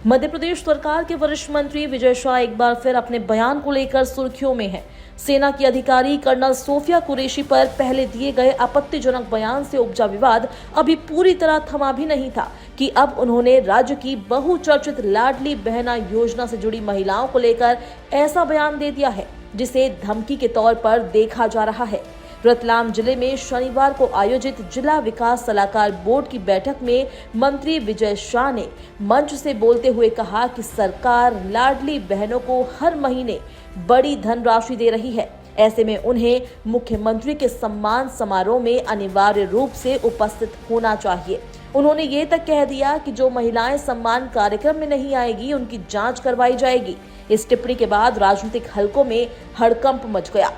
मध्य प्रदेश सरकार के वरिष्ठ मंत्री विजय शाह एक बार फिर अपने बयान को लेकर सुर्खियों में हैं। सेना की अधिकारी कर्नल सोफिया कुरैशी पर पहले दिए गए आपत्तिजनक बयान से उपजा विवाद अभी पूरी तरह थमा भी नहीं था कि अब उन्होंने राज्य की बहुचर्चित लाडली बहना योजना से जुड़ी महिलाओं को लेकर ऐसा बयान दे दिया है जिसे धमकी के तौर पर देखा जा रहा है। रतलाम जिले में शनिवार को आयोजित जिला विकास सलाहकार बोर्ड की बैठक में मंत्री विजय शाह ने मंच से बोलते हुए कहा कि सरकार लाडली बहनों को हर महीने बड़ी धनराशि दे रही है। ऐसे में उन्हें मुख्यमंत्री के सम्मान समारोह में अनिवार्य रूप से उपस्थित होना चाहिए। उन्होंने ये तक कह दिया कि जो महिलाएं सम्मान कार्यक्रम में नहीं आएगी उनकी जांच करवाई जाएगी। इस टिप्पणी के बाद राजनीतिक हलकों में हड़कंप मच गया।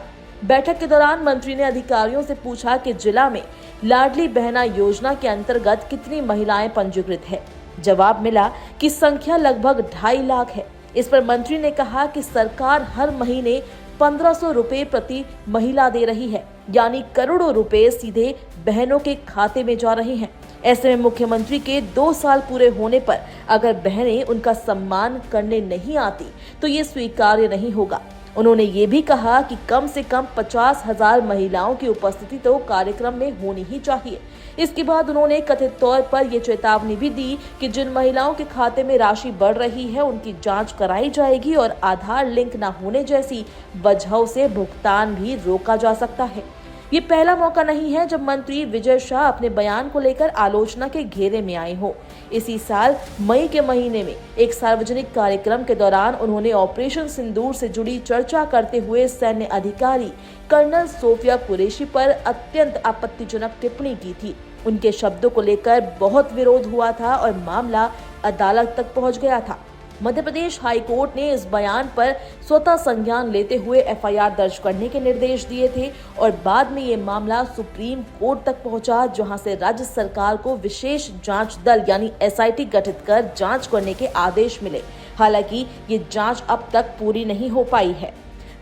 बैठक के दौरान मंत्री ने अधिकारियों से पूछा कि जिला में लाडली बहना योजना के अंतर्गत कितनी महिलाएं पंजीकृत है। जवाब मिला कि संख्या लगभग 2.5 लाख है। इस पर मंत्री ने कहा कि सरकार हर महीने 1500 रुपए प्रति महिला दे रही है, यानी करोड़ों रुपए सीधे बहनों के खाते में जा रहे हैं। ऐसे में मुख्यमंत्री के 2 साल पूरे होने पर अगर बहनें उनका सम्मान करने नहीं आती तो ये स्वीकार्य नहीं होगा। उन्होंने ये भी कहा कि कम से कम 50,000 महिलाओं की उपस्थिति तो कार्यक्रम में होनी ही चाहिए। इसके बाद उन्होंने कथित तौर पर ये चेतावनी भी दी कि जिन महिलाओं के खाते में राशि बढ़ रही है उनकी जांच कराई जाएगी और आधार लिंक न होने जैसी वजहों से भुगतान भी रोका जा सकता है। ये पहला मौका नहीं है जब मंत्री विजय शाह अपने बयान को लेकर आलोचना के घेरे में आए हो। इसी साल मई के महीने में एक सार्वजनिक कार्यक्रम के दौरान उन्होंने ऑपरेशन सिंदूर से जुड़ी चर्चा करते हुए सैन्य अधिकारी कर्नल सोफिया कुरैशी पर अत्यंत आपत्तिजनक टिप्पणी की थी। उनके शब्दों को लेकर बहुत विरोध हुआ था और मामला अदालत तक पहुंच गया था। मध्य प्रदेश हाई कोर्ट ने इस बयान पर स्वतः संज्ञान लेते हुए एफआईआर दर्ज करने के निर्देश दिए थे और बाद में ये मामला सुप्रीम कोर्ट तक पहुंचा, जहां से राज्य सरकार को विशेष जांच दल यानी एसआईटी गठित कर जांच करने के आदेश मिले। हालांकि ये जांच अब तक पूरी नहीं हो पाई है।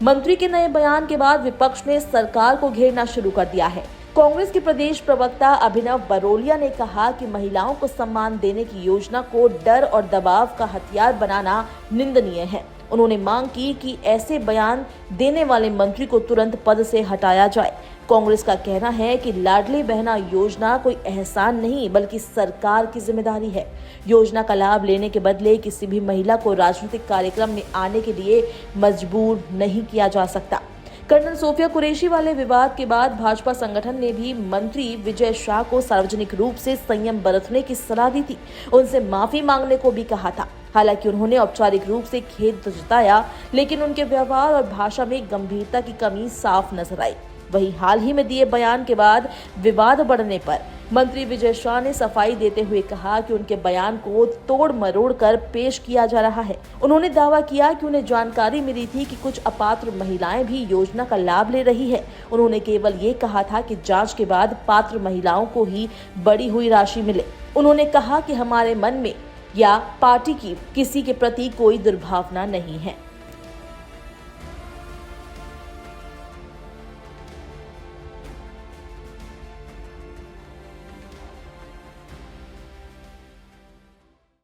मंत्री के नए बयान के बाद विपक्ष ने सरकार को घेरना शुरू कर दिया है। कांग्रेस के प्रदेश प्रवक्ता अभिनव बरोलिया ने कहा कि महिलाओं को सम्मान देने की योजना को डर और दबाव का हथियार बनाना निंदनीय है। उन्होंने मांग की कि ऐसे बयान देने वाले मंत्री को तुरंत पद से हटाया जाए। कांग्रेस का कहना है कि लाडली बहना योजना कोई एहसान नहीं बल्कि सरकार की जिम्मेदारी है। योजना का लाभ लेने के बदले किसी भी महिला को राजनीतिक कार्यक्रम में आने के लिए मजबूर नहीं किया जा सकता। कर्नल सोफिया कुरैशी वाले विवाद के बाद भाजपा संगठन ने भी मंत्री विजय शाह को सार्वजनिक रूप से संयम बरतने की सलाह दी थी। उनसे माफी मांगने को भी कहा था। हालांकि उन्होंने औपचारिक रूप से खेद तो जताया, लेकिन उनके व्यवहार और भाषा में गंभीरता की कमी साफ नजर आई। वहीं हाल ही में दिए बयान के बाद विवाद बढ़ने पर मंत्री विजय शाह ने सफाई देते हुए कहा कि उनके बयान को तोड़ मरोड़ कर पेश किया जा रहा है। उन्होंने दावा किया कि उन्हें जानकारी मिली थी कि कुछ अपात्र महिलाएं भी योजना का लाभ ले रही है। उन्होंने केवल ये कहा था कि जांच के बाद पात्र महिलाओं को ही बढ़ी हुई राशि मिले। उन्होंने कहा कि हमारे मन में या पार्टी की किसी के प्रति कोई दुर्भावना नहीं है।